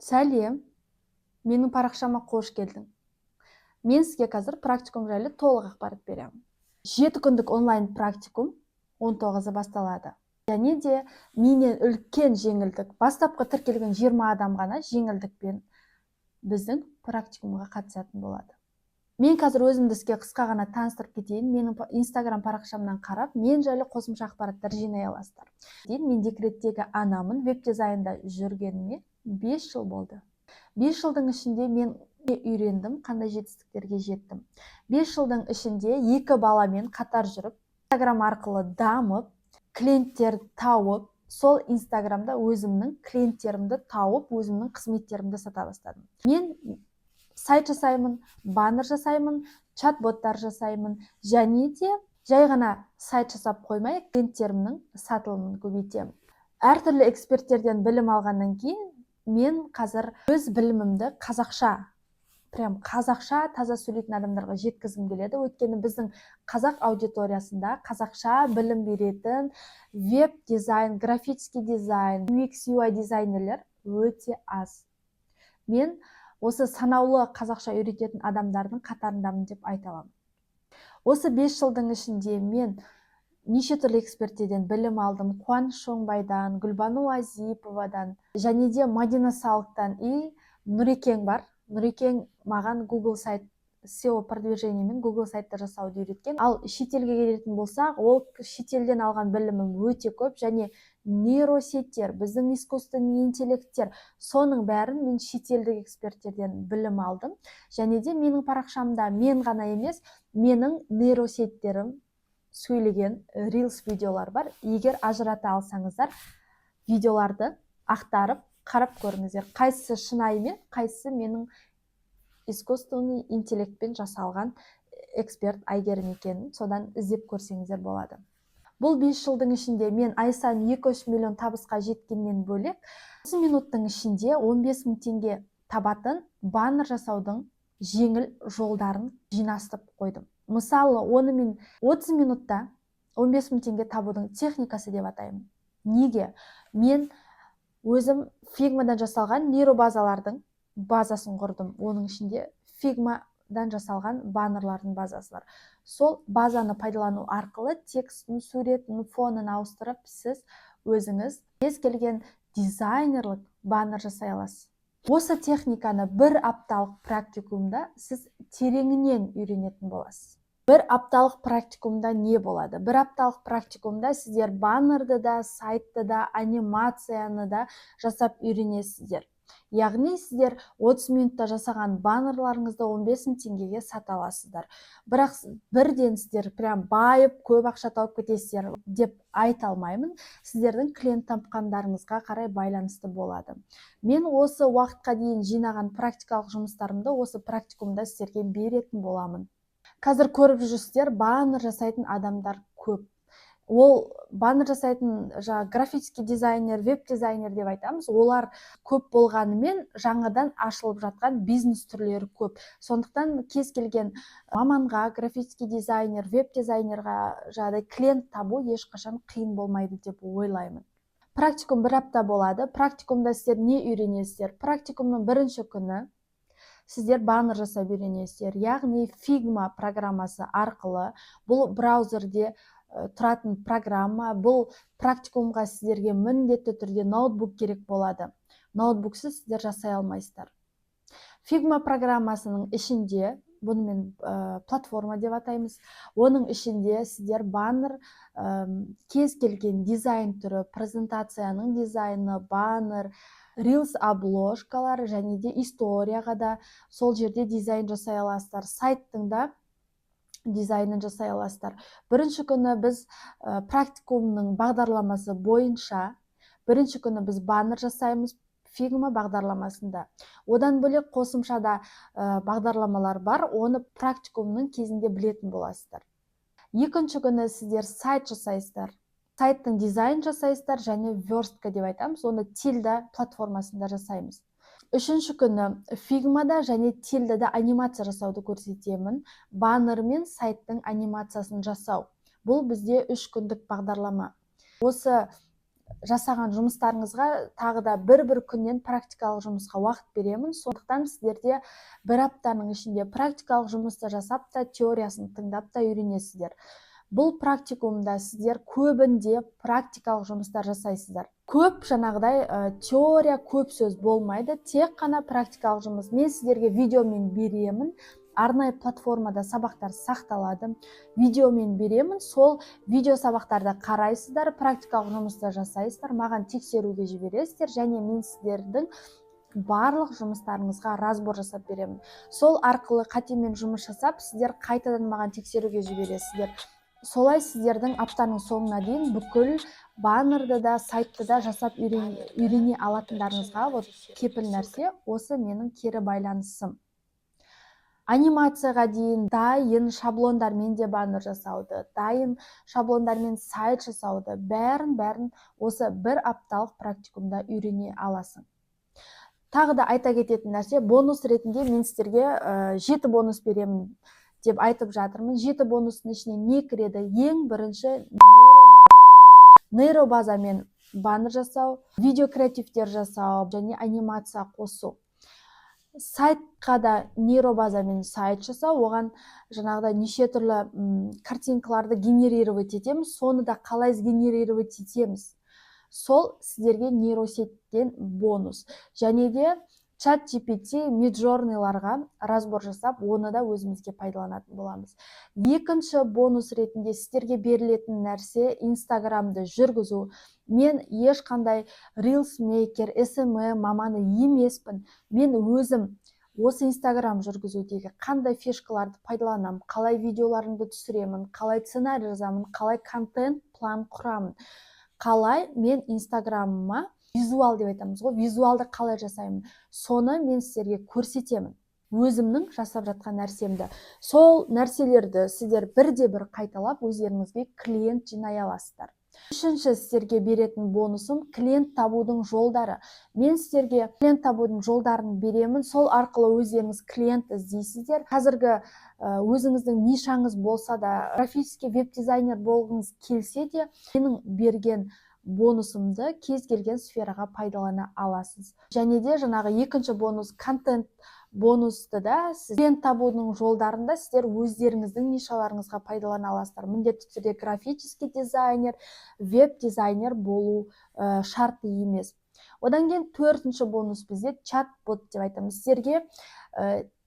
Сәлем, менің парақшама қош келдің. Мен сізге қазір практикум жайлы толық ақпарат беремін. 7 күндік онлайн практикум 19-ы басталады. Және де менен үлкен жеңілдік, бастапқы тіркелген 20 адам ғана жеңілдікпен біздің практикумға қатысатын болады. Мен қазір өзімді сізге қысқа ғана таныстырып кетейін. Менің Instagram парақшамнан қарап, мен жайлы қосымша ақпараттар жинай аласыздар. Мен декреттегі анамын, веб-дизайнда жүргеніме 5 жыл болды. 5 жылдың ішінде мен үйрендім, қандай жетістіктерге жеттім. 5 жылдың ішінде 2 баламен қатар жүріп, Instagram арқылы дамып, клиенттер тауып, сол Instagramда өзімнің клиенттерімді тауып, өзімнің қызметтерімді сата бастадым. Мен сайт жасаймын, баннер жасаймын, чат-боттар жасаймын, және де жай ғана сайт жасап қоймай, клиенттерімнің сатылымын көбейтемін. Әртүрлі эксперттерден білім алғаннан кейін мен қазір өз білімімді қазақша таза сөйлейтін адамдарға жеткізгім келеді. Өйткені біздің қазақ аудиториясында қазақша білім беретін веб-дизайн, графический дизайн, UX, UI дизайнерлер өте аз. Мен осы санаулы қазақша үйрететін адамдардың қатарындамын деп айта аламын. Осы 5 жылдың ішінде мен неше түрлі эксперттерден білім алдым. Қуаныш Шоңбайдан, Гүлбану Азиповадан, және де Мадина Салықтан и Нұрекең бар. Нұрекең маған Google сайт SEO продвижение мен Google сайтты жасауды үйреткен. Ал шетелге келетін болсақ, ол шетелден алған білімім өте көп, және нейросеттер, біздің искусственный интеллекттер, соның бәрін мен шетелдік эксперттерден білім алдым. Және де менің парақшамда мен ғана емес, менің нейросеттерім сөйлеген Reels видеолар бар. Егер ажырата алсаңыздар, видеоларды ақтарып, қарап көріңіздер. Қайсысы шынайы мен, қайсысы менің искусственный интеллектпен жасалған эксперт Айгерім екенін содан іздеп көрсеңіздер болады. Бұл 5 жылдың ішінде мен ай сайын 2-3 миллион табысқа жеткеннен бөлек, 30 минуттың ішінде 15 мың теңге табатын баннер жасаудың жеңіл жолдарын жинастырып қойдым. Мысалы, оны мен 30 минутта 15 мың теңге табудың техникасы деп атаймын. Неге? Мен өзім Figma'дан жасалған нейробазалардың базасын құрдым. Оның ішінде Figma'дан жасалған баннерлардың базасы бар. Сол базаны пайдалану арқылы текстін, суретін, фонын ауыстырып, сіз өзіңіз кез келген дизайнерлік баннер жасай аласыз. Осы техниканы 1 апталық практикумда сіз тереңінен үйренетін боласыз. 1 апталық практикумда не болады? 1 апталық практикумда сіздер баннерді да, сайтты да, анимацияны да жасап үйренесіздер. Яғни сіздер 30 минутта жасаған баннерларыңызды 15 мың теңгеге сата аласыздар. Бірақ бірден сіздер байып, көп ақша тауып кетесіздер деп айта алмаймын. Сіздердің клиент тапқандарыңызға қарай байланысты болады. Мен осы уақытқа дейін жинаған практикалық жұмыстарымды осы практикумда сіздерге беретін боламын. Қазір көріп жүрсіздер, баннер жасайтын адамдар көп. Ол баннер жасайтын графический дизайнер, веб-дизайнер деп айтамыз. Олар көп болғанымен жаңадан ашылып жатқан бизнес түрлері көп. Сондықтан кез келген маманға, графический дизайнер, веб-дизайнерға клиент табу ешқашан қиын болмайды деп ойлаймын. Практикум 1 апта болады. Практикумда сіздер не үйренесіздер? Практикумның бірінші күні сіздер баннер жасап үйренесіздер. Яғни Figma программасы арқылы, бұл браузерде тұратын программа, бұл практикумға сіздерге міндетті түрде ноутбук керек болады. Ноутбуксыз сіздер жасай алмайсыздар. Figma программасының ішінде, бұны мен платформа деп атаймыз, оның ішінде сіздер баннер, кез келген дизайн түрі, презентацияның дизайны, баннер, Reels обложкалар және де историяға да сол жерде дизайн жасай аласыздар. Сайттың да дизайнын жасай аласыздар. Бірінші күні біз практикумның бағдарламасы бойынша, бірінші күні біз баннер жасаймыз Figma бағдарламасында. Одан бөлек қосымшада бағдарламалар бар, оны практикумның кезінде білетін боласыздар. Екінші күні сіздер сайт жасайсыздар. Сайттың дизайн жасайсыздар және верстка деп айтамыз, оны Tilda платформасында жасаймыз. Үшінші күні Figma'да және Tilda'да анимация жасауды көрсетемін. Баннер мен сайттың анимациясын жасау. Бұл бізде 3 күндік бағдарлама. Осы жасаған жұмыстарыңызға тағы да бір күннен практикалық жұмысқа уақыт беремін. Сондықтан сіздерде бір аптаның ішінде практикалық жұмысты жасап та теориясын тыңдап та үйренесіздер. Бұл практикумда сіздер көбінде практикалық жұмыстар жасайсыздар. Көп жаңағыдай теория, көп сөз болмайды, тек қана практикалық жұмыс. Мен сіздерге видеомен беремін, арнайы платформада сабақтар сақталады, видеомен беремін, сол видео сабақтарды қарайсыздар, практикалық жұмысты жасайсыздар, маған тексеруге жібересіздер, және мен сіздердің барлық жұмыстарыңызға разбор жасап беремін. Сол арқылы қатемен жұмыс жасап, сіздер қайтадан маған тексеруге жібересіздер. Солай сіздердің аптаның соңына дейін бүкіл баннерді да, сайтты да жасап үйрене алатындарыңызға кепіл нәрсе осы менің кері байланысым. Анимацияға дейін дайын шаблондармен де баннер жасауды, дайын шаблондармен сайт жасауды, бәрін осы бір апталық практикумда үйрене аласың. Тағы да айта кететін нәрсе, бонус ретінде мен сіздерге 7 бонус беремін деп айтып жатырмын. 7 бонустың ішіне не кіреді? Ең бірінші нейробазамен баннер жасау, видео креативтер жасау және анимация қосу. Сайтқа да нейробазамен сайт жасау, оған жаңағыдай неше түрлі картинкаларды генерировать етеміз, соны да қалай генерировать етеміз. Сол сіздерге нейросеттен бонус. Және де чат GPT, миджорниларға разбор жасап, оны да өзімізге пайдаланатын боламыз. Екінші бонус ретінде сіздерге берілетін нәрсе Инстаграмды жүргізу. Мен ешқандай Reels Maker, SMM маманы емеспін. Мен өзім осы Инстаграм жүргізудегі қандай фишкаларды пайдаланамын, қалай видеоларымды түсіремін, қалай сценарий жазамын, қалай контент план құрамын, қалай мен Инстаграмыма визуал деп айтамыз ғой, визуалды қалай жасаймын, соны мен сіздерге көрсетемін. Өзімнің жасап жатқан нәрсемді. Сол нәрселерді сіздер бірде-бір қайталап өздеріңізге клиент жинай аласыздар. Үшінші сіздерге беретін бонусым клиент табудың жолдары. Мен сіздерге клиент табудың жолдарын беремін. Сол арқылы өздеріңіз клиент іздейсіздер. Қазіргі өзіңіздің нишаңыз болса да, графический веб-дизайнер болғыңыз келсе де, менің берген бонусымды кез келген сфераға пайдалана аласыз. Және де жаңағы екінші бонус, контент бонусты да клиент табудың жолдарында сіздер өздеріңіздің нишаларыңызға пайдалана аласыздар. Міндетті түрде графический дизайнер, веб-дизайнер болу шарты емес. Одан кейін төртінші бонус бізде чат-бот деп айтамыз. Сіздерге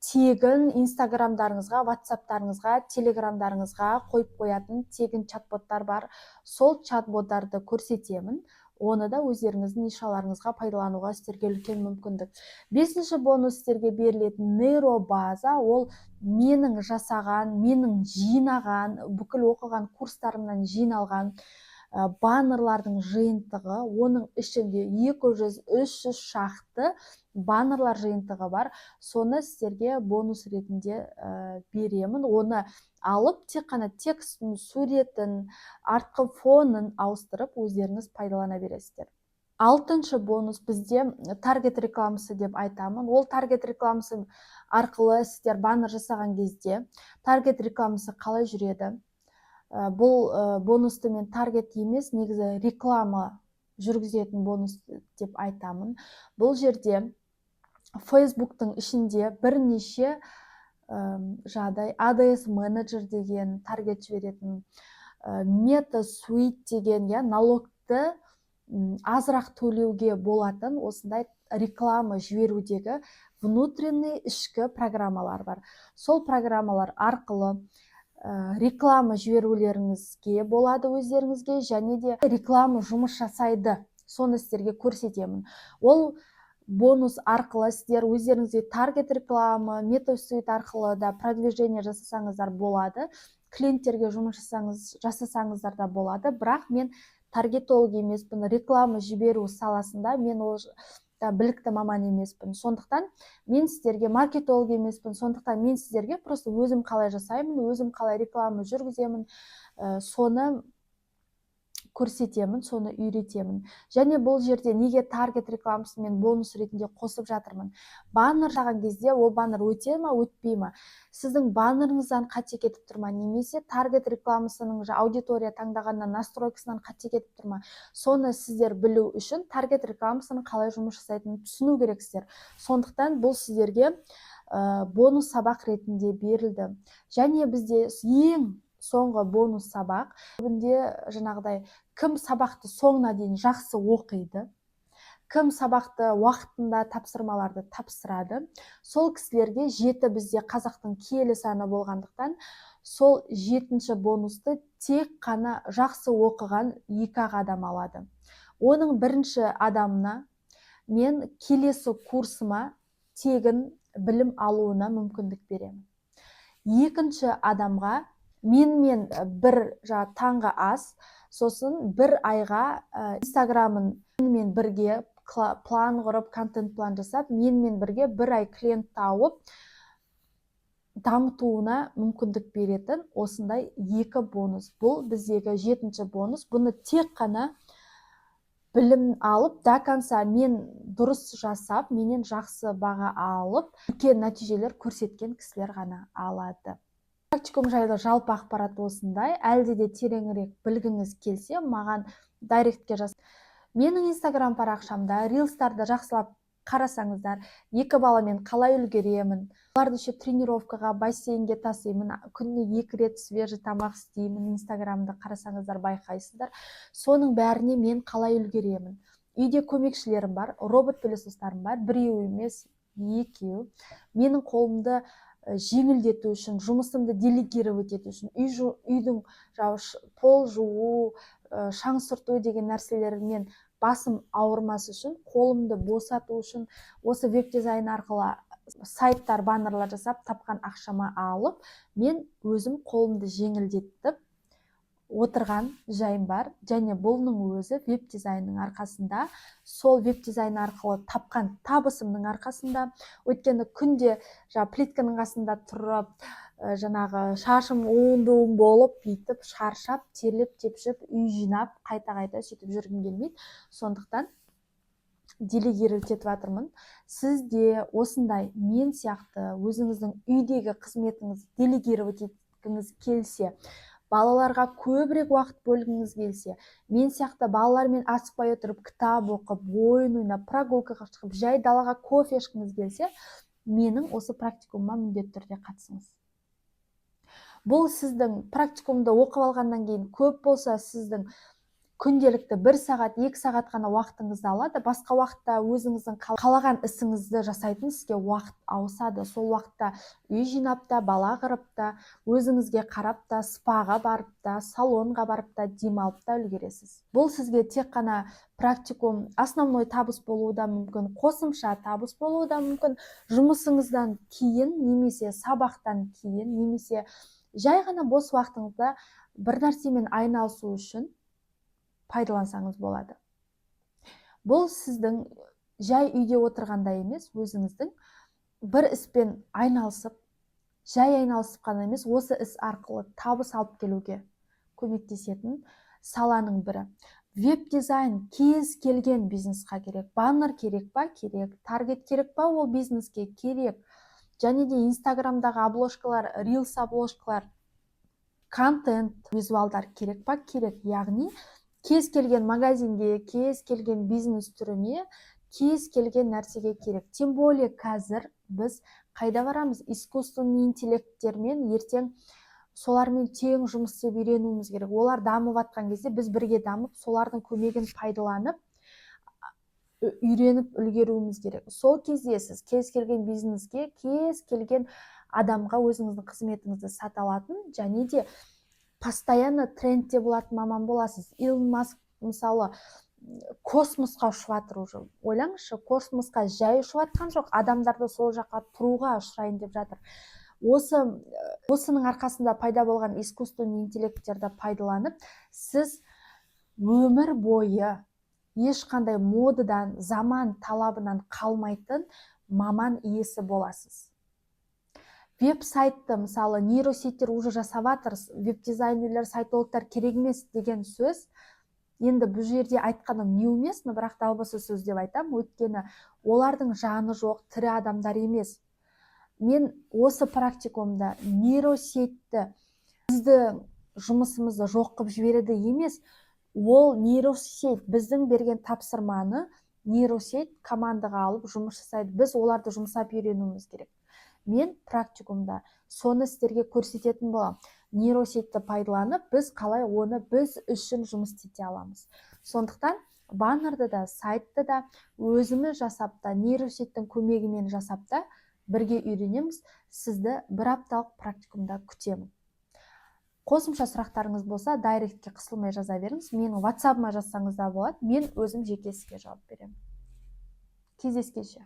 тегін инстаграмдарыңызға, ватсаптарыңызға, телеграмдарыңызға қойып қоятын тегін чат-боттар бар. Сол чат-боттарды көрсетемін. Оны да өздеріңіздің нишаларыңызға пайдалануға сіздерге үлкен мүмкіндік. Бесінші бонус сіздерге берілетін нейробаза, ол менің жасаған, менің жинаған, бүкіл оқыған курстарымнан жиналған баннерлардың жиынтығы, оның ішінде 200-300 шақты баннерлар жиынтығы бар. Соны сіздерге бонус ретінде беремін. Оны алып, тек қана текстін, суретін, артқы фонын ауыстырып, өздеріңіз пайдалана бересіздер. Алтыншы бонус бізде таргет рекламасы деп айтамын. Ол таргет рекламасы арқылы сіздер баннер жасаған кезде таргет рекламасы қалай жүреді? Бұл бонусты мен таргет емес, негізі реклама жүргізетін бонус деп айтамын. Бұл жерде Facebook'тың ішінде бірнеше жағдай, ADS менеджер деген таргет жіберетін, Meta Suite деген, налогты азырақ төлеуге болатын осындай реклама жіберудегі внутренний ішкі программалар бар. Сол программалар арқылы реклама жіберулеріңізге болады өздеріңізге, және де реклама жұмыс жасайды. Соны сіздерге көрсетемін. Ол бонус арқылы сіздер өздеріңізге таргет реклама, Meta Suite арқылы да продвижение жасасаңыздар болады. Клиенттерге жұмыс жасасаңыздар да болады. Бірақ мен таргетолог емеспін, реклама жіберу саласында мен ол білікті маман емеспін. Сондықтан мен сіздерге маркетолог емеспін. Сондықтан мен сіздерге просто өзім қалай жасаймын, өзім қалай реклама жүргіземін, соны көрсетемін, соны үйретемін. Және бұл жерде неге таргет рекламасын мен бонус ретінде қосып жатырмын. Баннер жасаған кезде ол баннер өте ма, өтпей ма? Сіздің баннеріңізден қате кетіп тұр ма? Немесе таргет рекламасының аудитория таңдағаннан настройкасынан қате кетіп тұр ма? Соны сіздер білу үшін таргет рекламасының қалай жұмыс жасайтынын түсіну керексіздер. Сондықтан бұл сіздерге бонус сабақ ретінде берілді. Және бізде ең соңғы бонус сабақ. Көбінде жаңағыдай кім сабақты соңына дейін жақсы оқиды, кім сабақты уақытында тапсырмаларды тапсырады, сол кісілерге 7 бізде қазақтың киелі саны болғандықтан, сол 7-ші бонусты тек қана жақсы оқыған 2 адам алады. Оның бірінші адамына мен келесі курсыма тегін білім алуына мүмкіндік беремін. Екінші адамға менімен бір таңғы ас, сосын бір айға инстаграмын менімен бірге план құрып, контент план жасап, менімен бірге бір ай клиент тауып, дамытуына мүмкіндік беретін осындай 2 бонус. Бұл біздегі 7-ші бонус. Бұны тек қана білім алып, до конца мен дұрыс жасап, менен жақсы баға алып, үлкен нәтижелер көрсеткен кісілер ғана алады. Практикум жайлы жалпы ақпарат осындай. Әлде де тереңірек білгіңіз келсе, маған дайректке жазыңыздар. Менің инстаграм парақшамда рилстарды жақсылап қарасаңыздар, 2 баламен қалай үлгеремін, оларды ше тренировкаға, бассейнге тасимын, күніне 2 рет свежий тамақ істеймін, инстаграмды қарасаңыздар байқайсыздар. Соның бәріне мен қалай үлгеремін. Үйде көмекшілерім бар, робот пылесостарым бар, 1 емес, 2. Менің қолымды жеңілдету үшін, жұмысымды делегировать ету үшін, үйдің пол жуу, шаң сүрту деген нәрселермен басым ауырмас үшін, қолымды босату үшін, осы веб-дизайн арқылы сайттар, баннерлар жасап, тапқан ақшама алып, мен өзім қолымды жеңілдетіп отырған жайым бар. Және бұның өзі веб-дизайнның арқасында, сол веб-дизайн арқылы тапқан табысымның арқасында. Өйткені күнде плитканың қасында тұрып, жаңағы шашым оң болып, бүйтіп шаршап, терлеп, тепшіп, үй жинап, қайта-қайта сөйтіп жүргім келмейді. Сондықтан делегировать етіп жатырмын. Сізде осындай мен сияқты өзіңіздің үйдегі қызметіңізді делегировать еткіңіз келсе, балаларға көбірек уақыт бөлгіңіз келсе, мен сияқты балалармен асықпай отырып, кітап оқып, ойын ойнап, прогулкаға шығып, жай далаға кофе ішкіңіз келсе, менің осы практикумыма міндетті түрде қатысыңыз. Бұл сіздің практикумды оқып алғаннан кейін көп болса, сіздің күнделікті 1 сағат, 2 сағат қана уақытыңызды алады. Басқа уақытта өзіңіздің қалаған ісіңізді жасайтын сізге уақыт ауысады. Сол уақытта үй жинап та, бала қырып та, өзіңізге қарап та, спаға барып та, салонға барып та, демалып та үлгересіз. Бұл сізге тек қана практикум основной табыс болуы да мүмкін, қосымша табыс болуы да мүмкін, жұмысыңыздан кейін, немесе сабақтан кейін, немесе жай ғана бос уақытыңызда бір нәрсемен айналысу үшін пайдалансаңыз болады. Бұл сіздің жай үйде отырғанда емес, өзіңіздің бір іспен айналысып, жай айналысып қана емес, осы іс арқылы табыс алып келуге көмектесетін саланың бірі. Веб-дизайн кез келген бизнесқа керек. Баннер керек па? Керек. Таргет керек па? Ол бизнеске керек. Және де инстаграмдағы обложкалар, рилс обложкалар, контент, визуалдар керек па? Керек. Яғни кез келген магазинге, кез келген бизнес түріне, кез келген нәрсеге керек. Тем более қазір біз қайда барамыз? Искусственный интеллекттермен ертең солармен тең жұмыс істеп үйренуіміз керек. Олар дамып жатқан кезде біз бірге дамып, солардың көмегін пайдаланып, үйреніп үлгеруіміз керек. Сол кезде сіз кез келген бизнеске, кез келген адамға өзіңіздің қызметіңізді сата алатын, және де постоянно трендте болатын маман боласыз. Илон Маск мысалы космосқа ұшып жатыр уже. Ойлаңызшы, космосқа жай ұшып жатқан жоқ, адамдарды сол жаққа тұруға ұшырайын деп жатыр. Осының арқасында пайда болған искусственный интеллекттерді пайдаланып, сіз өмір бойы ешқандай модадан, заман талабынан қалмайтын маман иесі боласыз. Веб-сайтты, мысалы, нейросеттер уже жасап жатыр, веб-дизайнерлер, сайтологтар керек емес деген сөз Енді бұл жерде айтқаным не уместно, бірақ далбаса сөз деп айтам, өйткені олардың жаны жоқ, тірі адамдар емес. Мен осы практикумда нейросетті бізді жұмысымызды жоқ қылып жібереді емес, ол нейросет біздің берген тапсырманы нейросет командаға алып жұмыс жасайды. Біз оларды жұмсап үйренуіміз керек. Мен практикумда соны сіздерге көрсететін боламын. Нейросетті пайдаланып, біз қалай оны біз үшін жұмыс істете аламыз. Сондықтан баннерді да, сайтты да өзіміз жасап та, нейросеттің көмегімен жасап та бірге үйренеміз. Сізді бір апталық практикумда күтемін. Қосымша сұрақтарыңыз болса, дайректке қысылмай жаза беріңіз. Менің WhatsApp-ыма жазсаңыз да болады. Мен өзім жеке сізге жауап беремін. Кездескенше.